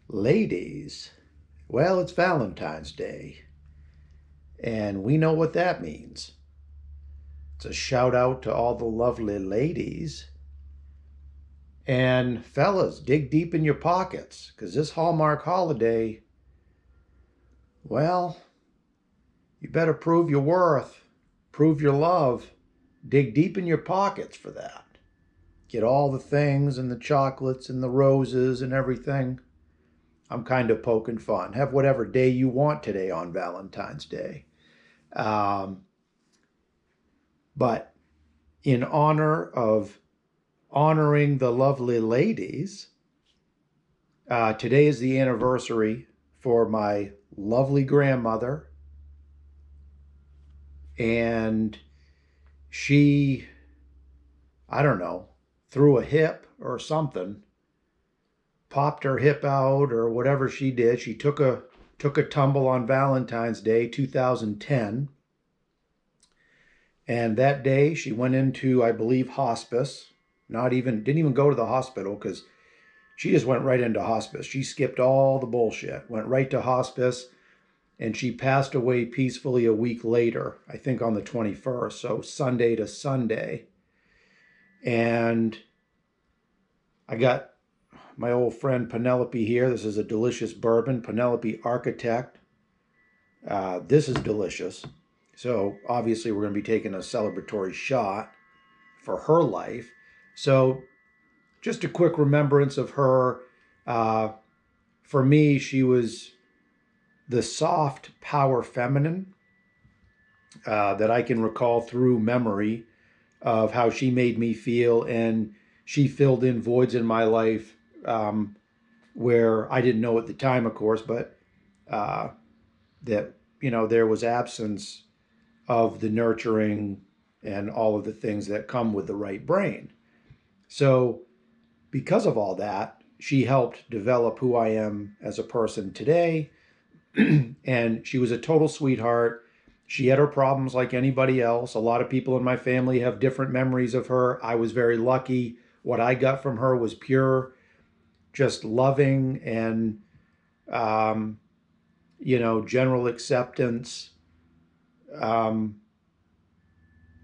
Ladies, well, it's Valentine's Day, and we know what that means. It's a shout out to all the lovely ladies. And fellas, dig deep in your pockets, because this Hallmark holiday, well, you better prove your worth, prove your love, dig deep in your pockets for that. Get all the things and the chocolates and the roses and everything. I'm kind of poking fun. Have whatever day you want today on Valentine's Day. Um, but in honor of honoring the lovely ladies, today is the anniversary for my lovely grandmother. And she, I don't know, threw a hip or something, popped her hip out or whatever she did. She took a tumble on Valentine's Day 2010. And that day she went into, I believe, hospice. Didn't even go to the hospital because she just went right into hospice. She skipped all the bullshit, went right to hospice, and she passed away peacefully a week later, I think on the 21st, so Sunday to Sunday. And I got my old friend Penelope here. This is a delicious bourbon, Penelope Architect. This is delicious. So obviously we're going to be taking a celebratory shot for her life. So just a quick remembrance of her. For me, she was the soft power feminine that I can recall through memory of how she made me feel, and she filled in voids in my life where I didn't know at the time, of course, but that there was absence of the nurturing and all of the things that come with the right brain. So because of all that, she helped develop who I am as a person today. And she was a total sweetheart. She had her problems like anybody else. A lot of people in my family have different memories of her. I was very lucky. What I got from her was pure, just loving and, general acceptance. That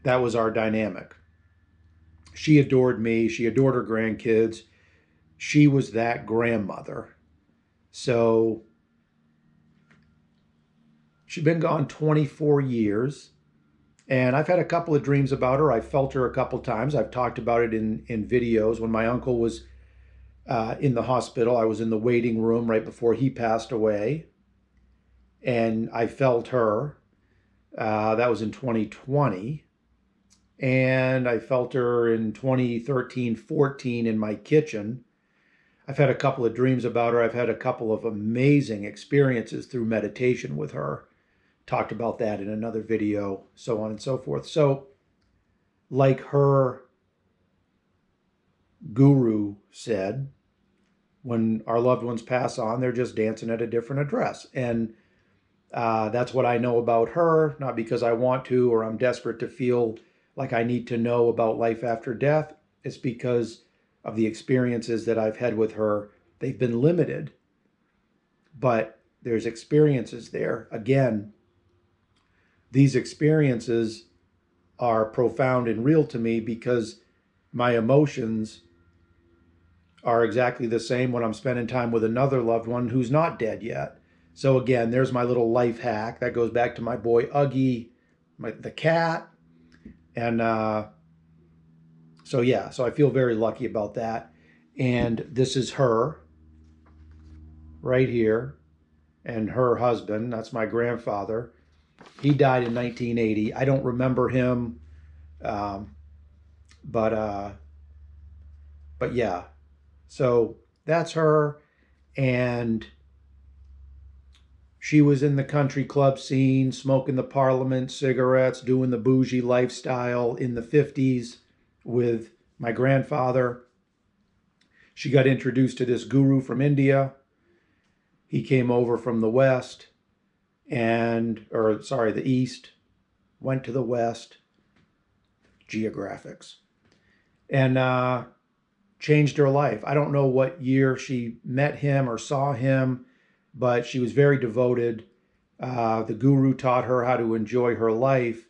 was our dynamic. She adored me. She adored her grandkids. She was that grandmother. So she'd been gone 24 years. And I've had a couple of dreams about her. I've felt her a couple times. I've talked about it in videos. When my uncle was in the hospital, I was in the waiting room right before he passed away. And I felt her. That was in 2020. And I felt her in 2013-14 in my kitchen. I've had a couple of dreams about her. I've had a couple of amazing experiences through meditation with her. Talked about that in another video, so on and so forth. So, like her guru said, when our loved ones pass on, they're just dancing at a different address. And that's what I know about her, not because I want to or I'm desperate to feel like I need to know about life after death. It's because of the experiences that I've had with her. They've been limited, but there's experiences there. Again, these experiences are profound and real to me because my emotions are exactly the same when I'm spending time with another loved one who's not dead yet. So again, there's my little life hack. That goes back to my boy Uggy, the cat. And so I feel very lucky about that. And this is her right here, and her husband. That's my grandfather. He died in 1980. I don't remember him, but yeah. So that's her, and she was in the country club scene, smoking the Parliament cigarettes, doing the bougie lifestyle in the 50s with my grandfather. She got introduced to this guru from India. He came over from the West the East, went to the West, geographics, and changed her life. I don't know what year she met him or saw him, but she was very devoted. The guru taught her how to enjoy her life,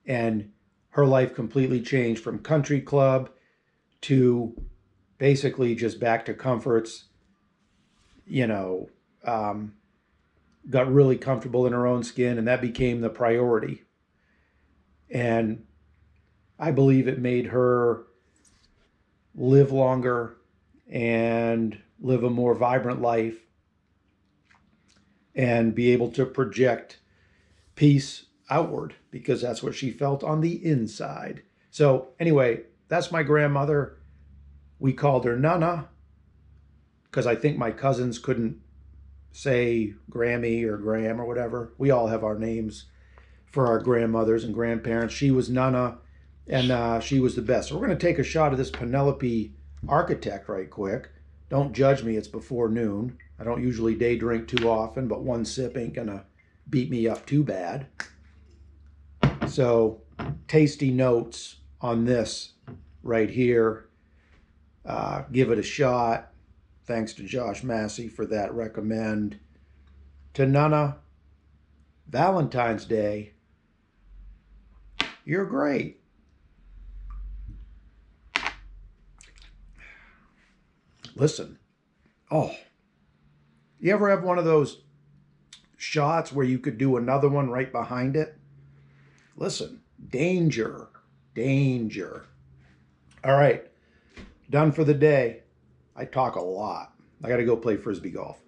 and her life completely changed from country club to basically just back to comforts. You know, got really comfortable in her own skin, and that became the priority. And I believe it made her live longer and live a more vibrant life and be able to project peace outward because that's what she felt on the inside. So, anyway, that's my grandmother. We called her Nana because I think my cousins couldn't say Grammy or Graham or whatever. We all have our names for our grandmothers and grandparents. She was Nana, and she was the best. So we're going to take a shot of this Penelope Architect right quick. Don't judge me, it's before noon. I don't usually day drink too often, but one sip ain't going to beat me up too bad. So, tasty notes on this right here. Give it a shot. Thanks to Josh Massey for that recommend. To Nana, Valentine's Day, you're great. Listen, oh, you ever have one of those shots where you could do another one right behind it? Listen, danger, danger. All right, done for the day. I talk a lot. I got to go play Frisbee golf.